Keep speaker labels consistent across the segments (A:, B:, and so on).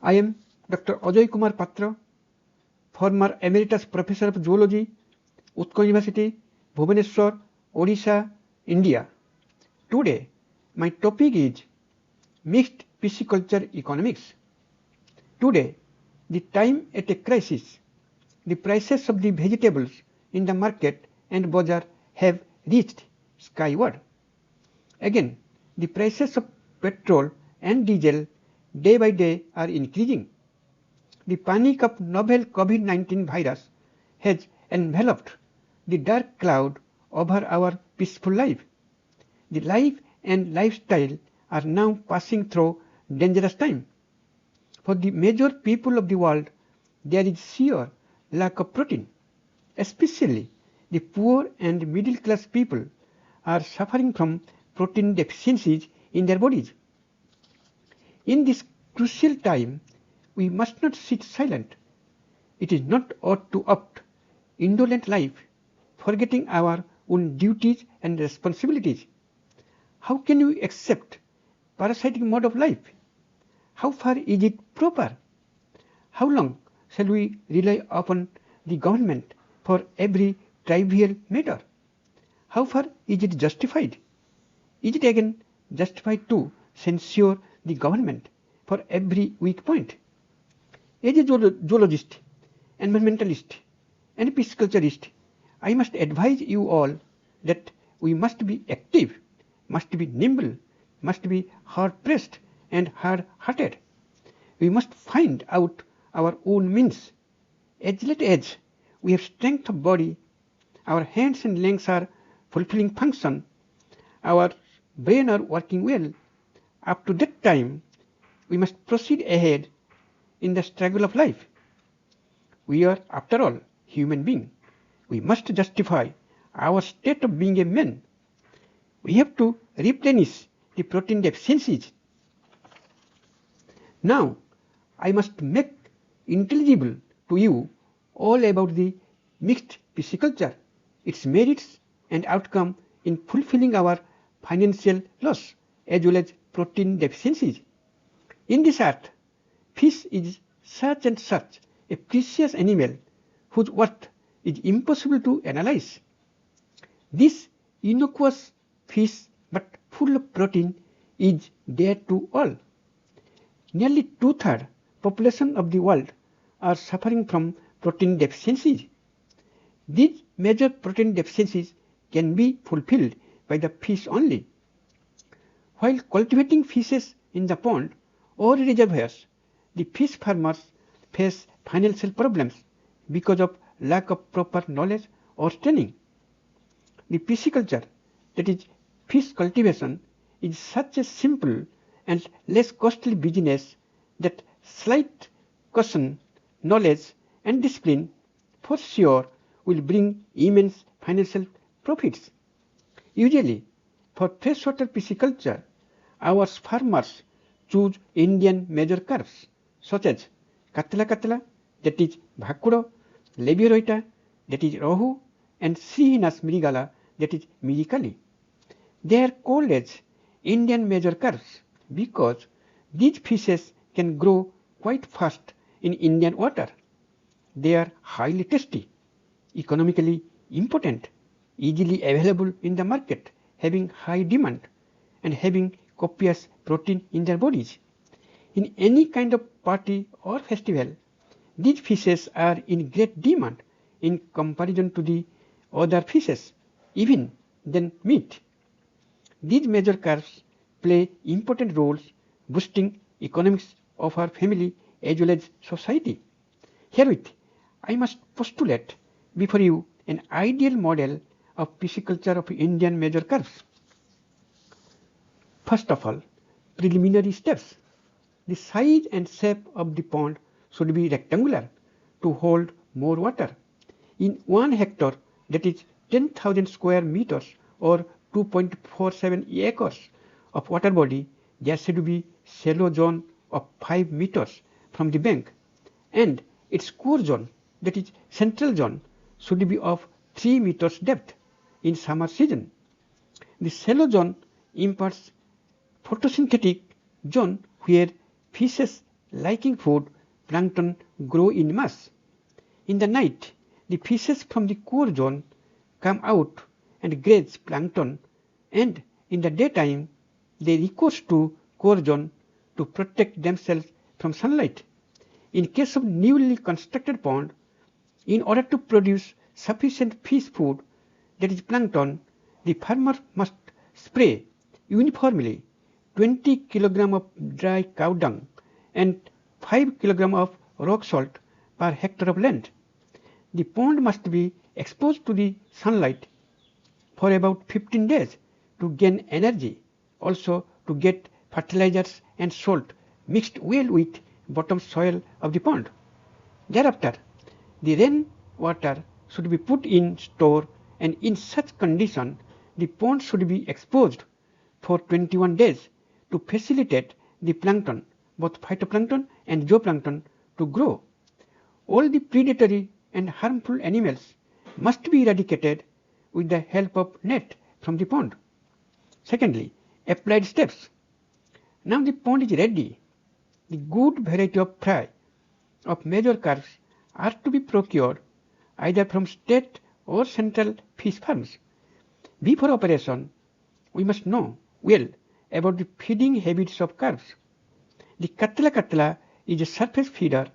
A: I am Dr. Ajay Kumar Patra, former Emeritus Professor of Zoology, Utkal University, Bhubaneswar, Odisha, India. Today, my topic is mixed pisciculture economics. Today, the time at a crisis, the prices of the vegetables in the market and bazaar have reached skyward. Again, the prices of petrol and diesel day by day are increasing. The panic of novel COVID-19 virus has enveloped the dark cloud over our peaceful life. The life and lifestyle are now passing through dangerous time. For the major people of the world, there is sheer lack of protein. Especially the poor and middle class people are suffering from protein deficiencies in their bodies. In this crucial time, we must not sit silent. It is not ought to opt indolent life, forgetting our own duties and responsibilities. How can we accept parasitic mode of life? How far is it proper? How long shall we rely upon the government for every trivial matter? How far is it justified? Is it again justified to censure the government for every weak point? As a zoologist, environmentalist, and pisciculturist, I must advise you all that we must be active, must be nimble, must be hard-pressed and hard-hearted. We must find out our own means. As late as we have strength of body, our hands and legs are fulfilling function, our brain are working well, up to that time we must proceed ahead in the struggle of life. We are, after all, human beings. We must justify our state of being a man. We have to replenish the protein deficiencies. Now, I must make intelligible to you all about the mixed pisciculture, its merits and outcome in fulfilling our financial loss as well as protein deficiencies. In this earth, fish is such and such a precious animal whose worth is impossible to analyze. This innocuous fish but full of protein is dear to all. Nearly two-thirds population of the world are suffering from protein deficiencies. These major protein deficiencies can be fulfilled by the fish only. While cultivating fishes in the pond or reservoirs, the fish farmers face financial problems because of lack of proper knowledge or training. The pisciculture, that is fish cultivation, is such a simple and less costly business that slight caution, knowledge and discipline for sure will bring immense financial profits. Usually, for freshwater pisciculture, our farmers choose Indian major carps such as katla, that is bhakura, lebioroita, that is rohu, and Srihinas mrigala, that is mirikali. They are called as Indian major carps because these fishes can grow quite fast in Indian water. They are highly tasty, economically important, easily available in the market, having high demand, and having copious protein in their bodies. In any kind of party or festival, these fishes are in great demand in comparison to the other fishes, even than meat. These major carps play important roles boosting economics of our family as well as society. Herewith, I must postulate before you an ideal model of pisciculture of Indian major carps. First of all, preliminary steps. The size and shape of the pond should be rectangular to hold more water. In 1 hectare, that is 10,000 square meters or 2.47 acres of water body, there should be shallow zone of 5 meters from the bank, and its core zone, that is central zone, should be of 3 meters depth in summer season. The shallow zone imparts photosynthetic zone where fishes liking food, plankton grow in mass. In the night, the fishes from the core zone come out and graze plankton, and in the daytime they recourse to core zone to protect themselves from sunlight. In case of newly constructed pond, in order to produce sufficient fish food, that is plankton, the farmer must spray uniformly 20 kg of dry cow dung and 5 kg of rock salt per hectare of land. The pond must be exposed to the sunlight for about 15 days to gain energy, also to get fertilizers and salt mixed well with bottom soil of the pond. Thereafter, the rain water should be put in store, and in such condition the pond should be exposed for 21 days to facilitate the plankton, both phytoplankton and zooplankton, to grow. All the predatory and harmful animals must be eradicated with the help of net from the pond. Secondly, applied steps. Now the pond is ready. The good variety of fry of major carps are to be procured either from state or central fish farms. Before operation, we must know well about the feeding habits of carps. The katla is a surface feeder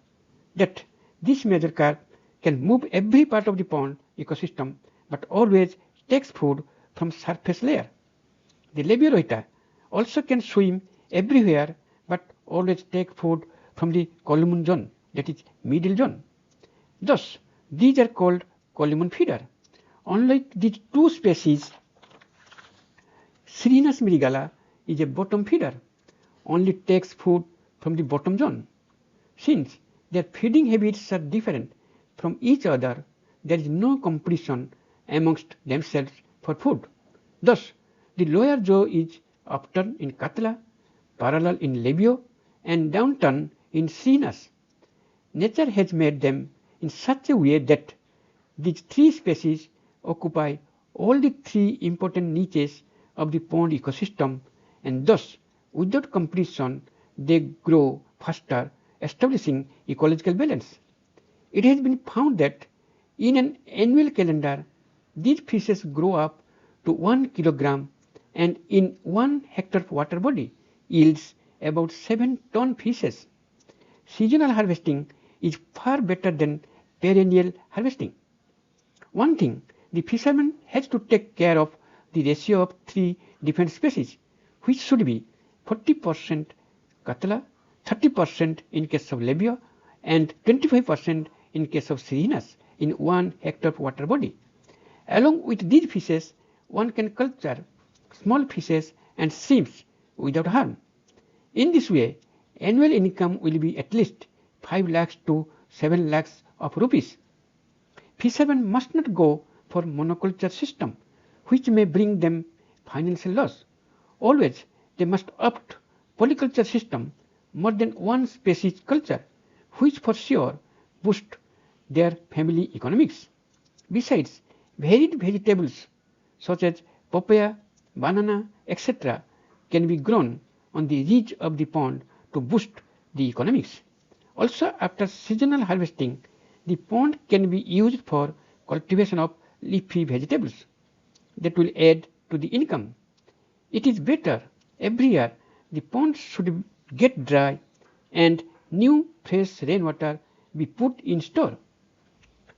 A: that this major carp can move every part of the pond ecosystem but always takes food from surface layer. The Lebiorota also can swim everywhere but always take food from the column zone, that is middle zone. Thus, these are called column feeder. Unlike these two species, Sirinus myrigala is a bottom feeder, only takes food from the bottom zone. Since their feeding habits are different from each other, there is no competition amongst themselves for food. Thus, the lower jaw is upturned in Katla, parallel in Labio, and downturn in Sirinus. Nature has made them in such a way that these three species occupy all the three important niches of the pond ecosystem, and thus, without competition, they grow faster, establishing ecological balance. It has been found that in an annual calendar, these fishes grow up to 1 kilogram, and in 1 hectare water body yields about 7 ton fishes. Seasonal harvesting is far better than perennial harvesting. One thing, the fisherman has to take care of the ratio of three different species, which should be 40% Katla, 30% in case of Labia, and 25% in case of Sirinus in 1 hectare water body. Along with these fishes, one can culture small fishes and shrimps without harm. In this way, annual income will be at least 5 lakhs to 7 lakhs of rupees. Fishermen must not go for monoculture system, which may bring them financial loss. Always they must opt polyculture system, more than one species culture, which for sure boost their family economics. Besides, varied vegetables such as papaya, banana, etc. can be grown on the ridge of the pond to boost the economics. Also, after seasonal harvesting, the pond can be used for cultivation of leafy vegetables that will add to the income. It is better every year the pond should get dry and new fresh rainwater be put in store.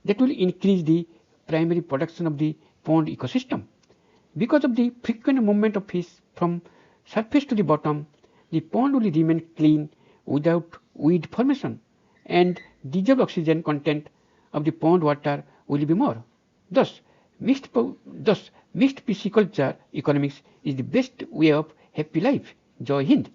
A: That will increase the primary production of the pond ecosystem. Because of the frequent movement of fish from surface to the bottom, the pond will remain clean without weed formation, and dissolved oxygen content of the pond water will be more. Thus, mixed pisciculture economics is the best way of happy life. Jai Hind.